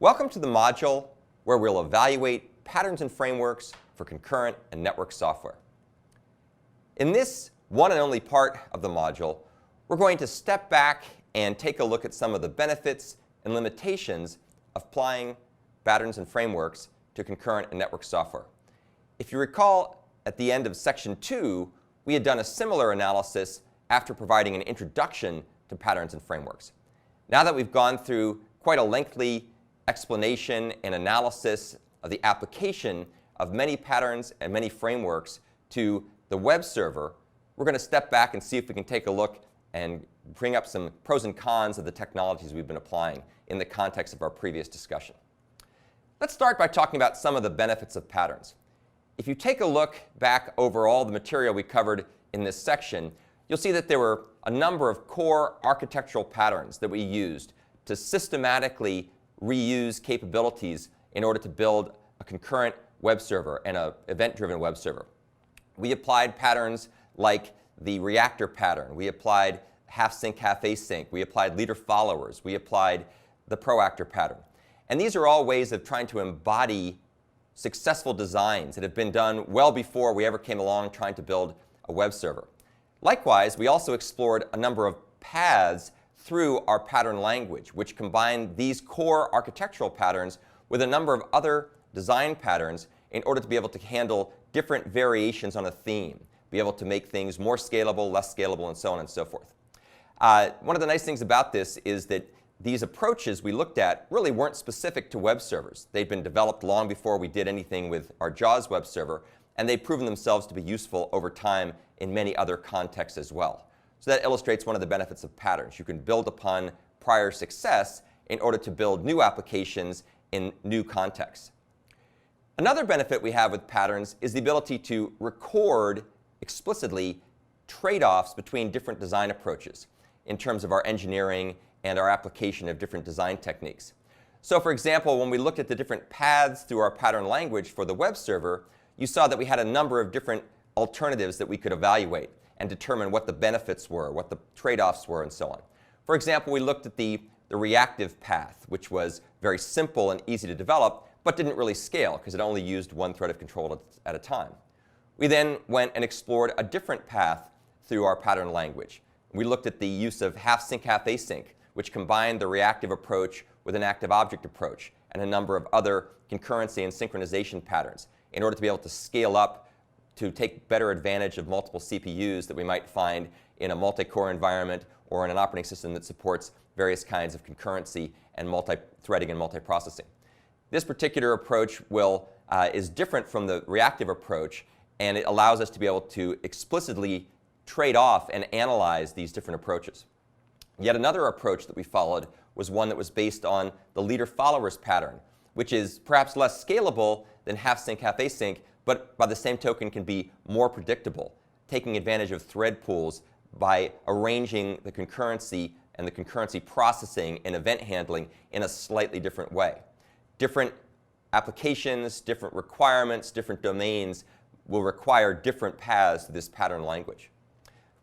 Welcome to the module where we'll evaluate patterns and frameworks for concurrent and network software. In this one and only part of the module, we're going to step back and take a look at some of the benefits and limitations of applying patterns and frameworks to concurrent and network software. If you recall, at the end of section 2, we had done a similar analysis after providing an introduction to patterns and frameworks. Now that we've gone through quite a lengthy explanation and analysis of the application of many patterns and many frameworks to the web server, we're going to step back and see if we can take a look and bring up some pros and cons of the technologies we've been applying in the context of our previous discussion. Let's start by talking about some of the benefits of patterns. If you take a look back over all the material we covered in this section, you'll see that there were a number of core architectural patterns that we used to systematically reuse capabilities in order to build a concurrent web server and an event-driven web server. We applied patterns like the reactor pattern. We applied half-sync, half-async. We applied leader-followers. We applied the proactor pattern. And these are all ways of trying to embody successful designs that have been done well before we ever came along trying to build a web server. Likewise, we also explored a number of paths through our pattern language, which combined these core architectural patterns with a number of other design patterns in order to be able to handle different variations on a theme, be able to make things more scalable, less scalable, and so on and so forth. One of the nice things about this is that these approaches we looked at really weren't specific to web servers. They'd been developed long before we did anything with our JAWS web server, and they've proven themselves to be useful over time in many other contexts as well. So that illustrates one of the benefits of patterns. You can build upon prior success in order to build new applications in new contexts. Another benefit we have with patterns is the ability to record explicitly trade-offs between different design approaches in terms of our engineering and our application of different design techniques. So for example, when we looked at the different paths through our pattern language for the web server, you saw that we had a number of different alternatives that we could evaluate and determine what the benefits were, what the trade-offs were, and so on. For example, we looked at the reactive path, which was very simple and easy to develop, but didn't really scale because it only used one thread of control at a time. We then went and explored a different path through our pattern language. We looked at the use of half-sync, half-async, which combined the reactive approach with an active object approach and a number of other concurrency and synchronization patterns in order to be able to scale up to take better advantage of multiple CPUs that we might find in a multi-core environment or in an operating system that supports various kinds of concurrency and multi-threading and multi-processing. This particular approach is different from the reactive approach, and it allows us to be able to explicitly trade off and analyze these different approaches. Yet another approach that we followed was one that was based on the leader-followers pattern, which is perhaps less scalable than half-sync, half-async, but by the same token can be more predictable, taking advantage of thread pools by arranging the concurrency and the concurrency processing and event handling in a slightly different way. Different applications, different requirements, different domains will require different paths to this pattern language.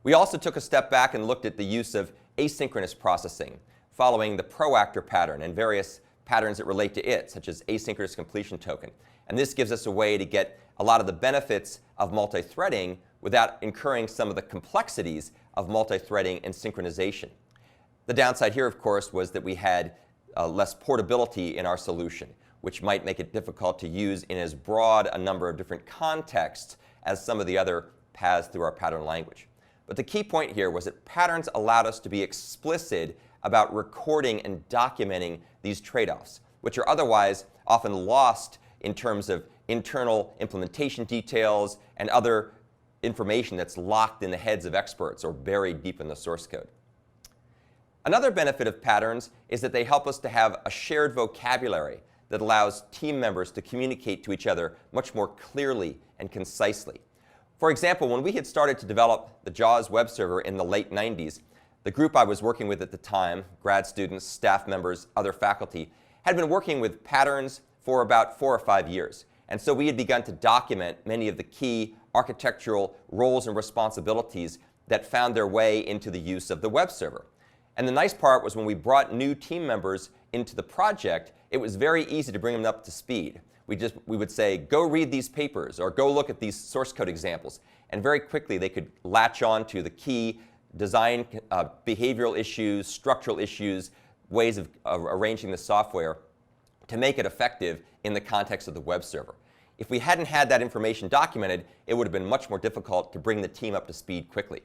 We also took a step back and looked at the use of asynchronous processing, following the proactor pattern and various patterns that relate to it, such as asynchronous completion token. And this gives us a way to get a lot of the benefits of multi-threading without incurring some of the complexities of multi-threading and synchronization. The downside here, of course, was that we had less portability in our solution, which might make it difficult to use in as broad a number of different contexts as some of the other paths through our pattern language. But the key point here was that patterns allowed us to be explicit about recording and documenting these trade-offs, which are otherwise often lost in terms of internal implementation details and other information that's locked in the heads of experts or buried deep in the source code. Another benefit of patterns is that they help us to have a shared vocabulary that allows team members to communicate to each other much more clearly and concisely. For example, when we had started to develop the JAWS web server in the late 90s, the group I was working with at the time, grad students, staff members, other faculty, had been working with patterns for about 4 or 5 years. And so we had begun to document many of the key architectural roles and responsibilities that found their way into the use of the web server. And the nice part was when we brought new team members into the project, it was very easy to bring them up to speed. We would say, go read these papers or go look at these source code examples. And very quickly they could latch on to the key design behavioral issues, structural issues, ways of arranging the software to make it effective in the context of the web server. If we hadn't had that information documented, it would have been much more difficult to bring the team up to speed quickly.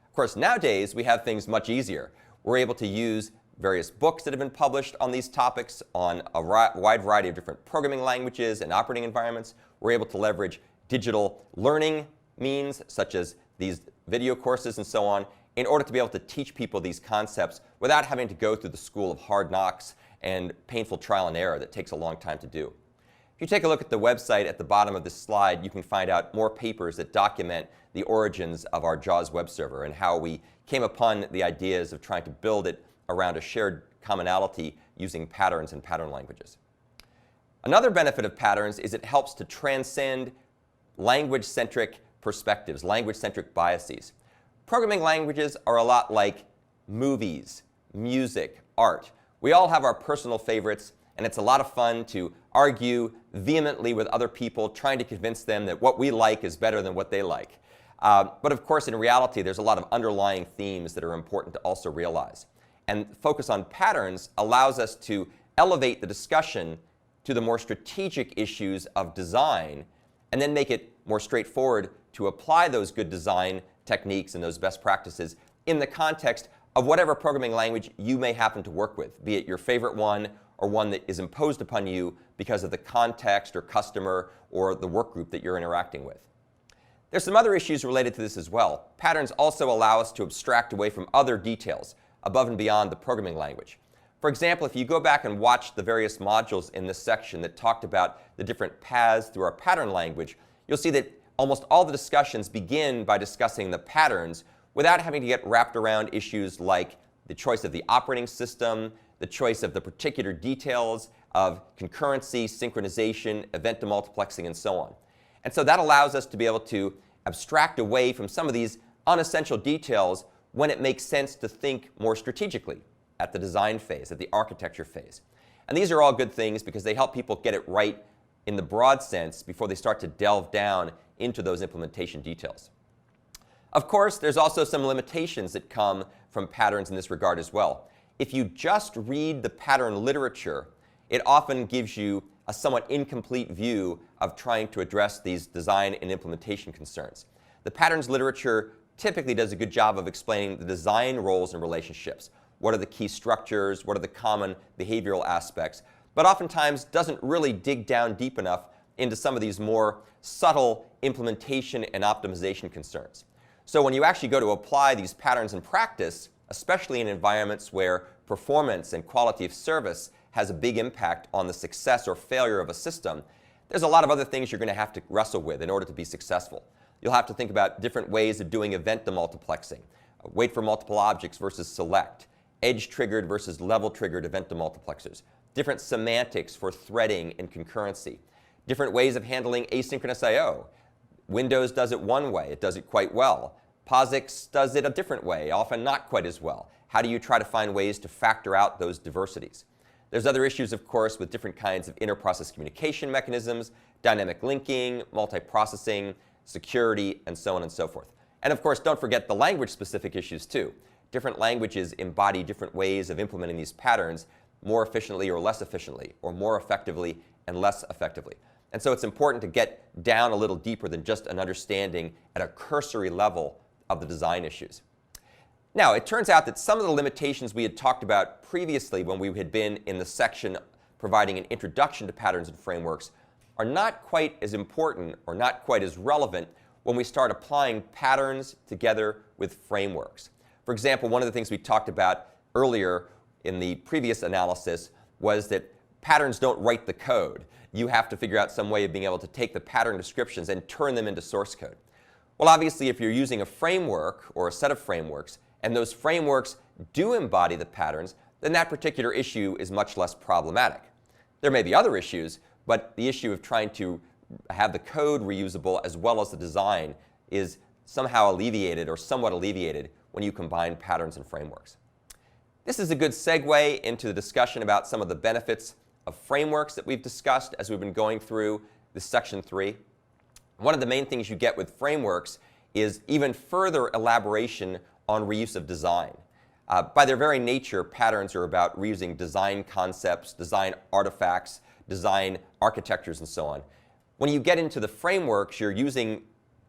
Of course, nowadays we have things much easier. We're able to use various books that have been published on these topics on a wide variety of different programming languages and operating environments. We're able to leverage digital learning means such as these video courses and so on in order to be able to teach people these concepts without having to go through the school of hard knocks and painful trial and error that takes a long time to do. If you take a look at the website at the bottom of this slide, you can find out more papers that document the origins of our JAWS web server and how we came upon the ideas of trying to build it around a shared commonality using patterns and pattern languages. Another benefit of patterns is it helps to transcend language-centric perspectives, language-centric biases. Programming languages are a lot like movies, music, art. We all have our personal favorites, and it's a lot of fun to argue vehemently with other people, trying to convince them that what we like is better than what they like. But of course, in reality, there's a lot of underlying themes that are important to also realize. And focus on patterns allows us to elevate the discussion to the more strategic issues of design and then make it more straightforward to apply those good design techniques and those best practices in the context of whatever programming language you may happen to work with, be it your favorite one or one that is imposed upon you because of the context or customer or the work group that you're interacting with. There's some other issues related to this as well. Patterns also allow us to abstract away from other details above and beyond the programming language. For example, if you go back and watch the various modules in this section that talked about the different paths through our pattern language, you'll see that almost all the discussions begin by discussing the patterns without having to get wrapped around issues like the choice of the operating system, the choice of the particular details of concurrency, synchronization, event demultiplexing, and so on. And so that allows us to be able to abstract away from some of these unessential details when it makes sense to think more strategically at the design phase, at the architecture phase. And these are all good things because they help people get it right in the broad sense before they start to delve down into those implementation details. Of course, there's also some limitations that come from patterns in this regard as well. If you just read the pattern literature, it often gives you a somewhat incomplete view of trying to address these design and implementation concerns. The patterns literature typically does a good job of explaining the design roles and relationships. What are the key structures? What are the common behavioral aspects? But oftentimes doesn't really dig down deep enough into some of these more subtle implementation and optimization concerns. So when you actually go to apply these patterns in practice, especially in environments where performance and quality of service has a big impact on the success or failure of a system, there's a lot of other things you're going to have to wrestle with in order to be successful. You'll have to think about different ways of doing event demultiplexing, wait for multiple objects versus select, edge-triggered versus level-triggered event demultiplexers, different semantics for threading and concurrency, different ways of handling asynchronous I/O. Windows does it one way, it does it quite well. POSIX does it a different way, often not quite as well. How do you try to find ways to factor out those diversities? There's other issues, of course, with different kinds of inter-process communication mechanisms, dynamic linking, multiprocessing, security, and so on and so forth. And of course, don't forget the language-specific issues too. Different languages embody different ways of implementing these patterns more efficiently or less efficiently, or more effectively and less effectively. And so it's important to get down a little deeper than just an understanding at a cursory level of the design issues. Now, it turns out that some of the limitations we had talked about previously when we had been in the section providing an introduction to patterns and frameworks are not quite as important or not quite as relevant when we start applying patterns together with frameworks. For example, one of the things we talked about earlier in the previous analysis was that patterns don't write the code. You have to figure out some way of being able to take the pattern descriptions and turn them into source code. Well, obviously, if you're using a framework or a set of frameworks, and those frameworks do embody the patterns, then that particular issue is much less problematic. There may be other issues, but the issue of trying to have the code reusable as well as the design is somehow alleviated or somewhat alleviated when you combine patterns and frameworks. This is a good segue into the discussion about some of the benefits of frameworks that we've discussed as we've been going through this section 3. One of the main things you get with frameworks is even further elaboration on reuse of design. By their very nature, patterns are about reusing design concepts, design artifacts, design architectures, and so on. When you get into the frameworks, you're reusing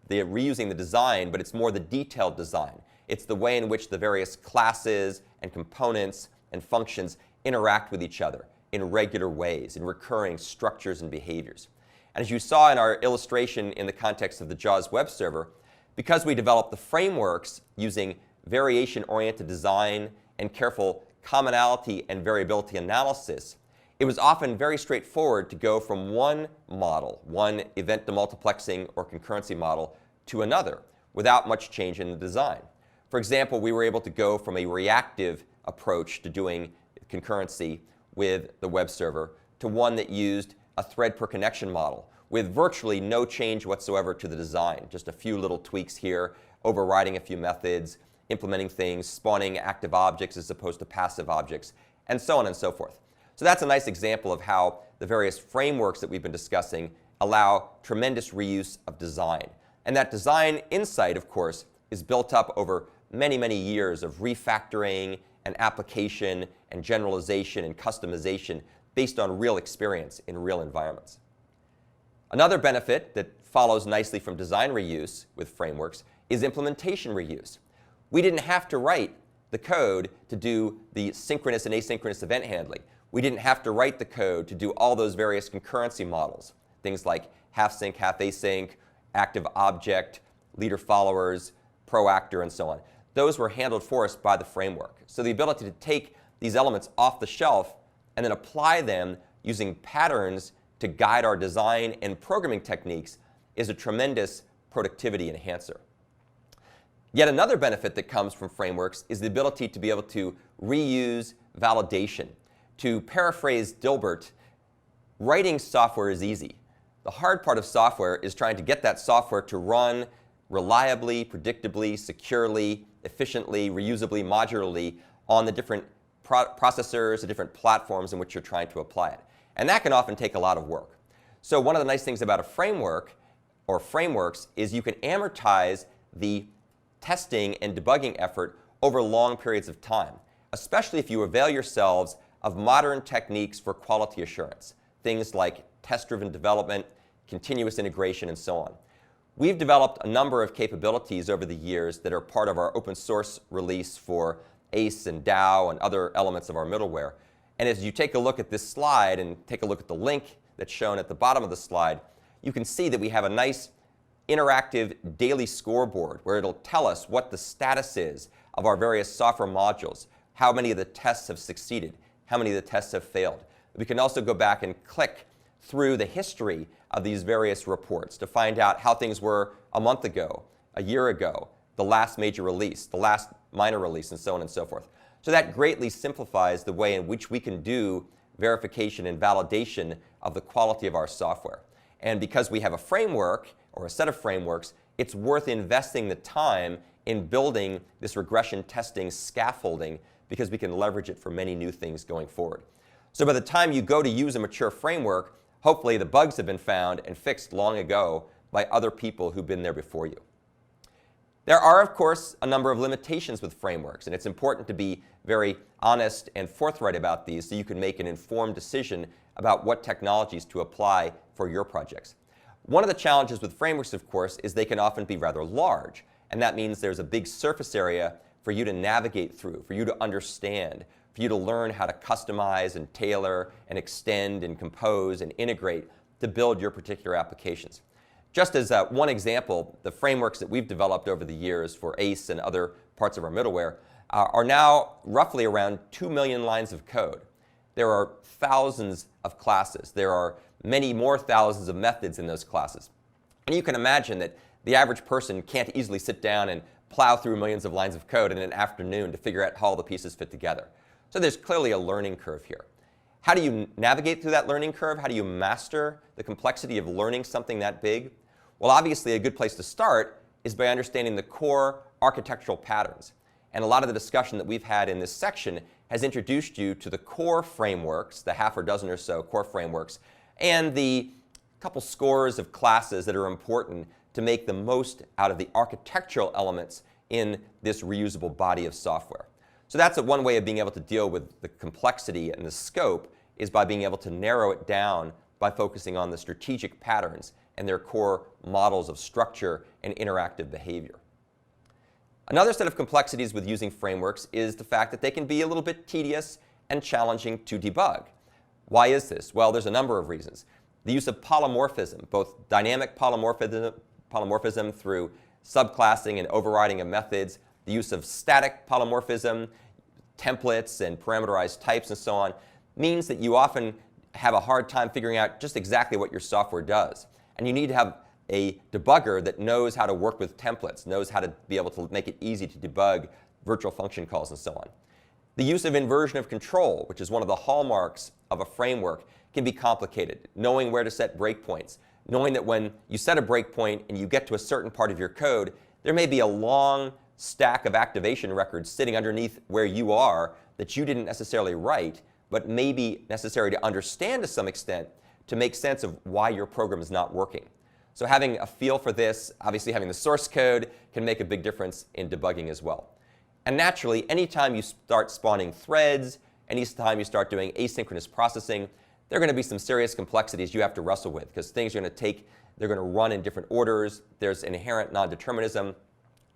the design, but it's more the detailed design. It's the way in which the various classes and components and functions interact with each other in regular ways, in recurring structures and behaviors. And as you saw in our illustration in the context of the JAWS web server, because we developed the frameworks using variation-oriented design and careful commonality and variability analysis, it was often very straightforward to go from one model, one event demultiplexing or concurrency model, to another without much change in the design. For example, we were able to go from a reactive approach to doing concurrency with the web server to one that used a thread per connection model with virtually no change whatsoever to the design, just a few little tweaks here, overriding a few methods, implementing things, spawning active objects as opposed to passive objects, and so on and so forth. So that's a nice example of how the various frameworks that we've been discussing allow tremendous reuse of design. And that design insight, of course, is built up over many, many years of refactoring and application and generalization and customization based on real experience in real environments. Another benefit that follows nicely from design reuse with frameworks is implementation reuse. We didn't have to write the code to do the synchronous and asynchronous event handling. We didn't have to write the code to do all those various concurrency models, things like half sync, half async, active object, leader followers, proactor, and so on. Those were handled for us by the framework. So the ability to take these elements off the shelf and then apply them using patterns to guide our design and programming techniques is a tremendous productivity enhancer. Yet another benefit that comes from frameworks is the ability to be able to reuse validation. To paraphrase Dilbert, writing software is easy. The hard part of software is trying to get that software to run reliably, predictably, securely, efficiently, reusably, modularly on the different processors, the different platforms in which you're trying to apply it. And that can often take a lot of work. So one of the nice things about a framework or frameworks is you can amortize the testing and debugging effort over long periods of time, especially if you avail yourselves of modern techniques for quality assurance, things like test-driven development, continuous integration, and so on. We've developed a number of capabilities over the years that are part of our open source release for ACE and DAO and other elements of our middleware. And as you take a look at this slide and take a look at the link that's shown at the bottom of the slide, you can see that we have a nice interactive daily scoreboard where it'll tell us what the status is of our various software modules, how many of the tests have succeeded, how many of the tests have failed. We can also go back and click through the history of these various reports to find out how things were a month ago, a year ago, the last major release, the last minor release, and so on and so forth. So that greatly simplifies the way in which we can do verification and validation of the quality of our software. And because we have a framework or a set of frameworks, it's worth investing the time in building this regression testing scaffolding because we can leverage it for many new things going forward. So by the time you go to use a mature framework, hopefully the bugs have been found and fixed long ago by other people who've been there before you. There are, of course, a number of limitations with frameworks, and it's important to be very honest and forthright about these so you can make an informed decision about what technologies to apply for your projects. One of the challenges with frameworks, of course, is they can often be rather large, and that means there's a big surface area for you to navigate through, for you to understand, for you to learn how to customize and tailor and extend and compose and integrate to build your particular applications. Just as one example, the frameworks that we've developed over the years for ACE and other parts of our middleware are now roughly around 2 million lines of code. There are thousands of classes. There are many more thousands of methods in those classes. And you can imagine that the average person can't easily sit down and plow through millions of lines of code in an afternoon to figure out how all the pieces fit together. So there's clearly a learning curve here. How do you navigate through that learning curve? How do you master the complexity of learning something that big? Well, obviously, a good place to start is by understanding the core architectural patterns. and a lot of the discussion that we've had in this section has introduced you to the core frameworks, the half or dozen or so core frameworks, and the couple scores of classes that are important to make the most out of the architectural elements in this reusable body of software. So that's one way of being able to deal with the complexity and the scope, is by being able to narrow it down by focusing on the strategic patterns and their core models of structure and interactive behavior. Another set of complexities with using frameworks is the fact that they can be a little bit tedious and challenging to debug. Why is this? Well, there's a number of reasons. The use of polymorphism, both dynamic polymorphism through subclassing and overriding of methods, the use of static polymorphism, templates and parameterized types and so on, means that you often have a hard time figuring out just exactly what your software does. And you need to have a debugger that knows how to work with templates, knows how to be able to make it easy to debug virtual function calls and so on. The use of inversion of control, which is one of the hallmarks of a framework, can be complicated. Knowing where to set breakpoints, knowing that when you set a breakpoint and you get to a certain part of your code, there may be a long stack of activation records sitting underneath where you are that you didn't necessarily write, but may be necessary to understand to some extent to make sense of why your program is not working. So having a feel for this, obviously having the source code, can make a big difference in debugging as well. And naturally, anytime you start spawning threads, anytime you start doing asynchronous processing, there are going to be some serious complexities you have to wrestle with, because things are going to they're going to run in different orders. There's inherent non-determinism.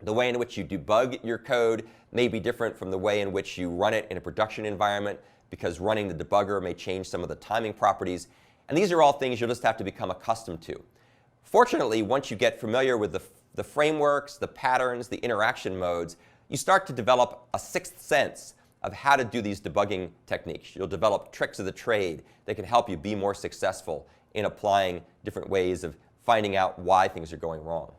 The way in which you debug your code may be different from the way in which you run it in a production environment, because running the debugger may change some of the timing properties. And these are all things you'll just have to become accustomed to. Fortunately, once you get familiar with the frameworks, the patterns, the interaction modes, you start to develop a sixth sense of how to do these debugging techniques. You'll develop tricks of the trade that can help you be more successful in applying different ways of finding out why things are going wrong.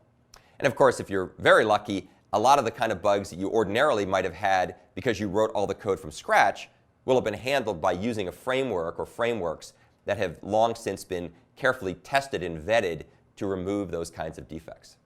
And of course, if you're very lucky, a lot of the kind of bugs that you ordinarily might have had because you wrote all the code from scratch will have been handled by using a framework or frameworks that have long since been carefully tested and vetted to remove those kinds of defects.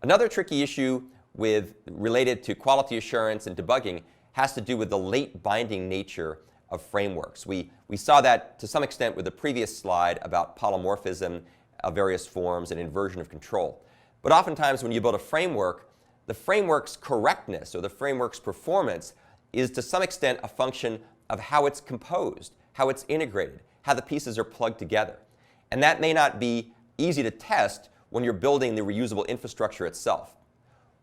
Another tricky issue related to quality assurance and debugging has to do with the late binding nature of frameworks. We saw that to some extent with the previous slide about polymorphism of various forms and inversion of control. But oftentimes when you build a framework, the framework's correctness or the framework's performance is to some extent a function of how it's composed, how it's integrated, how the pieces are plugged together. And that may not be easy to test when you're building the reusable infrastructure itself.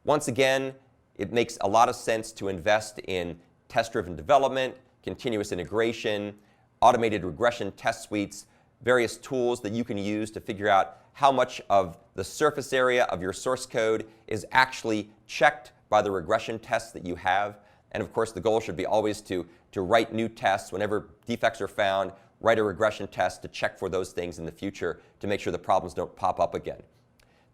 Once again, it makes a lot of sense to invest in test-driven development, continuous integration, automated regression test suites, various tools that you can use to figure out how much of the surface area of your source code is actually checked by the regression tests that you have. And of course, the goal should be always to write new tests whenever defects are found, write a regression test to check for those things in the future to make sure the problems don't pop up again.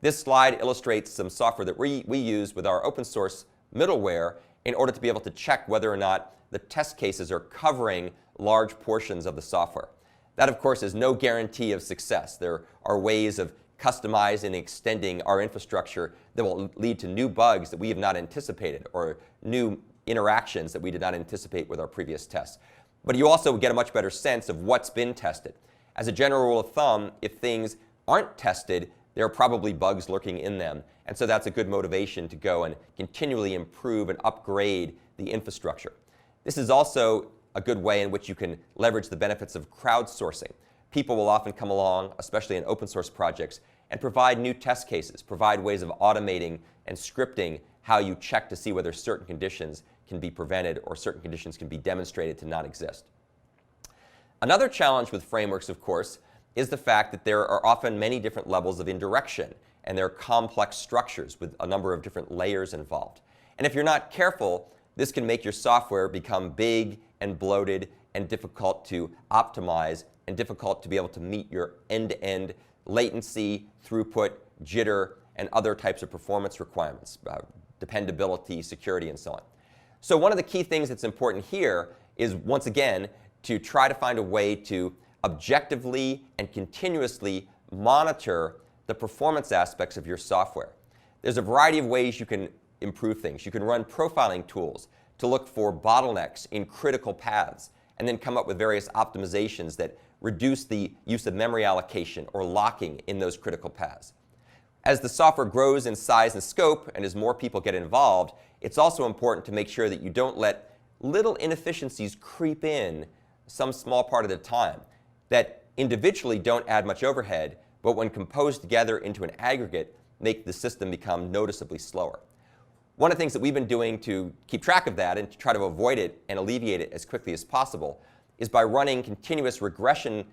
This slide illustrates some software that we use with our open source middleware in order to be able to check whether or not the test cases are covering large portions of the software. That, of course, is no guarantee of success. There are ways of customizing and extending our infrastructure that will lead to new bugs that we have not anticipated or new interactions that we did not anticipate with our previous tests. But you also get a much better sense of what's been tested. As a general rule of thumb, if things aren't tested, there are probably bugs lurking in them. And so that's a good motivation to go and continually improve and upgrade the infrastructure. This is also a good way in which you can leverage the benefits of crowdsourcing. People will often come along, especially in open source projects, and provide new test cases, provide ways of automating and scripting how you check to see whether certain conditions can be prevented or certain conditions can be demonstrated to not exist. Another challenge with frameworks, of course, is the fact that there are often many different levels of indirection, and there are complex structures with a number of different layers involved. And if you're not careful, this can make your software become big and bloated and difficult to optimize and difficult to be able to meet your end-to-end latency, throughput, jitter, and other types of performance requirements, dependability, security, and so on. So one of the key things that's important here is, once again, to try to find a way to objectively and continuously monitor the performance aspects of your software. There's a variety of ways you can improve things. You can run profiling tools to look for bottlenecks in critical paths and then come up with various optimizations that reduce the use of memory allocation or locking in those critical paths. As the software grows in size and scope and as more people get involved, it's also important to make sure that you don't let little inefficiencies creep in some small part at a time that individually don't add much overhead, but when composed together into an aggregate, make the system become noticeably slower. One of the things that we've been doing to keep track of that and to try to avoid it and alleviate it as quickly as possible is by running continuous regression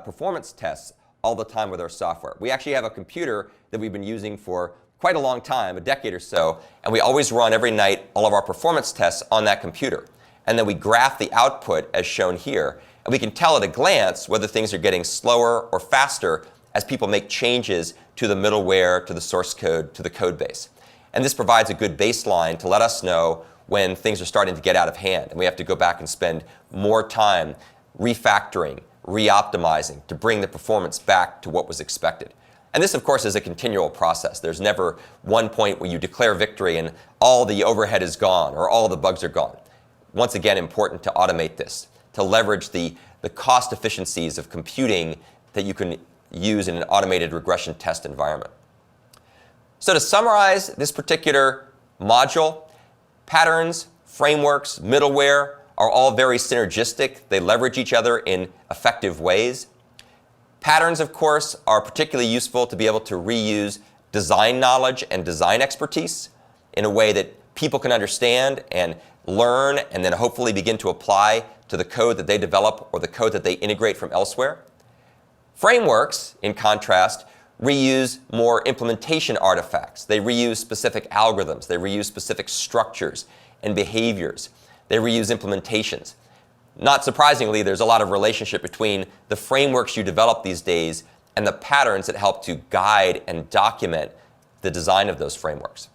performance tests all the time with our software. We actually have a computer that we've been using for quite a long time, a decade or so, and we always run every night all of our performance tests on that computer. And then we graph the output as shown here, and we can tell at a glance whether things are getting slower or faster as people make changes to the middleware, to the source code, to the code base. And this provides a good baseline to let us know when things are starting to get out of hand and we have to go back and spend more time refactoring, re-optimizing to bring the performance back to what was expected. And this, of course, is a continual process. There's never one point where you declare victory and all the overhead is gone or all the bugs are gone. Once again, important to automate this, to leverage the cost efficiencies of computing that you can use in an automated regression test environment. So to summarize this particular module, patterns, frameworks, middleware are all very synergistic. They leverage each other in effective ways. Patterns, of course, are particularly useful to be able to reuse design knowledge and design expertise in a way that people can understand and learn and then hopefully begin to apply to the code that they develop or the code that they integrate from elsewhere. Frameworks, in contrast, reuse more implementation artifacts. They reuse specific algorithms. They reuse specific structures and behaviors. They reuse implementations. Not surprisingly, there's a lot of relationship between the frameworks you develop these days and the patterns that help to guide and document the design of those frameworks.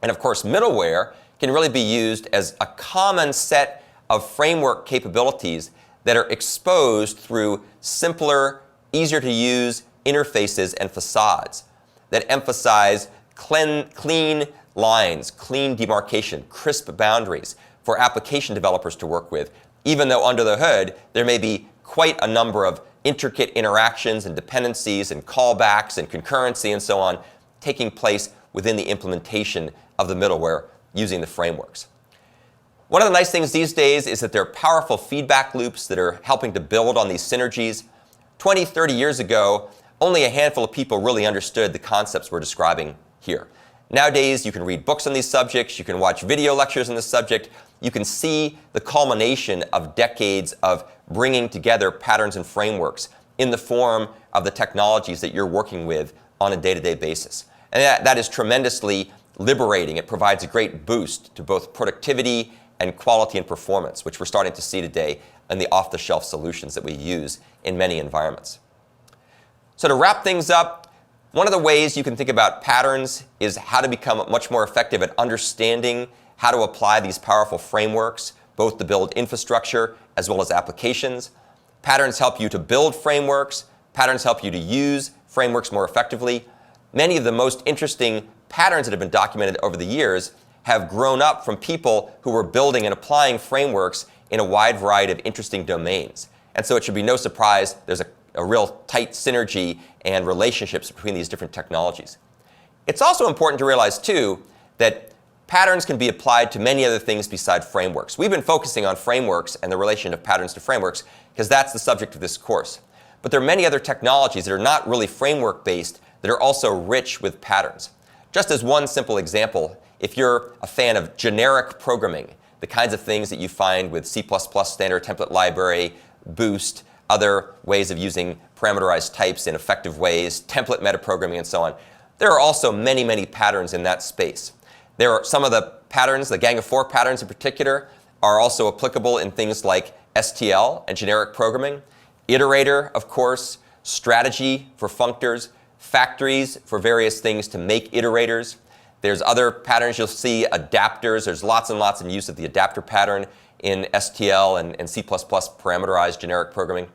And of course, middleware can really be used as a common set of framework capabilities that are exposed through simpler, easier to use interfaces and facades that emphasize clean lines, clean demarcation, crisp boundaries for application developers to work with, even though under the hood there may be quite a number of intricate interactions and dependencies and callbacks and concurrency and so on taking place within the implementation of the middleware using the frameworks. One of the nice things these days is that there are powerful feedback loops that are helping to build on these synergies. 20, 30 years ago, only a handful of people really understood the concepts we're describing here. Nowadays, you can read books on these subjects, you can watch video lectures on this subject, you can see the culmination of decades of bringing together patterns and frameworks in the form of the technologies that you're working with on a day-to-day basis. And that is tremendously liberating. It provides a great boost to both productivity and quality and performance, which we're starting to see today in the off-the-shelf solutions that we use in many environments. So to wrap things up, one of the ways you can think about patterns is how to become much more effective at understanding how to apply these powerful frameworks, both to build infrastructure as well as applications. Patterns help you to build frameworks. Patterns help you to use frameworks more effectively. Many of the most interesting patterns that have been documented over the years have grown up from people who were building and applying frameworks in a wide variety of interesting domains. And so it should be no surprise there's a real tight synergy and relationships between these different technologies. It's also important to realize, too, that patterns can be applied to many other things besides frameworks. We've been focusing on frameworks and the relation of patterns to frameworks because that's the subject of this course. But there are many other technologies that are not really framework-based that are also rich with patterns. Just as one simple example, if you're a fan of generic programming, the kinds of things that you find with C++ standard template library, Boost, other ways of using parameterized types in effective ways, template metaprogramming, and so on, there are also many, many patterns in that space. There are some of the patterns, the Gang of Four patterns in particular, are also applicable in things like STL and generic programming, iterator, of course, strategy for functors, factories for various things to make iterators. There's other patterns you'll see, adapters. There's lots and lots in use of the adapter pattern in STL and C++ parameterized generic programming.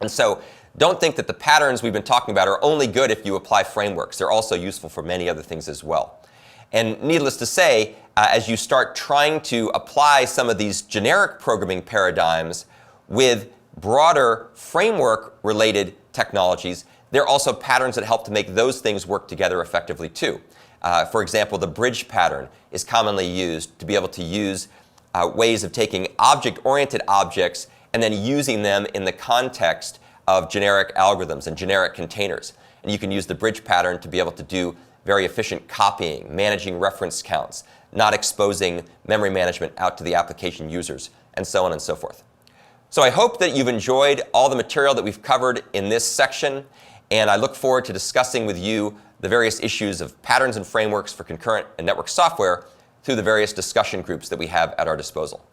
And so don't think that the patterns we've been talking about are only good if you apply frameworks. They're also useful for many other things as well. And needless to say, as you start trying to apply some of these generic programming paradigms with broader framework-related technologies, there are also patterns that help to make those things work together effectively too. For example, the bridge pattern is commonly used to be able to use ways of taking object-oriented objects and then using them in the context of generic algorithms and generic containers. And you can use the bridge pattern to be able to do very efficient copying, managing reference counts, not exposing memory management out to the application users, and so on and so forth. So I hope that you've enjoyed all the material that we've covered in this section, and I look forward to discussing with you the various issues of patterns and frameworks for concurrent and network software through the various discussion groups that we have at our disposal.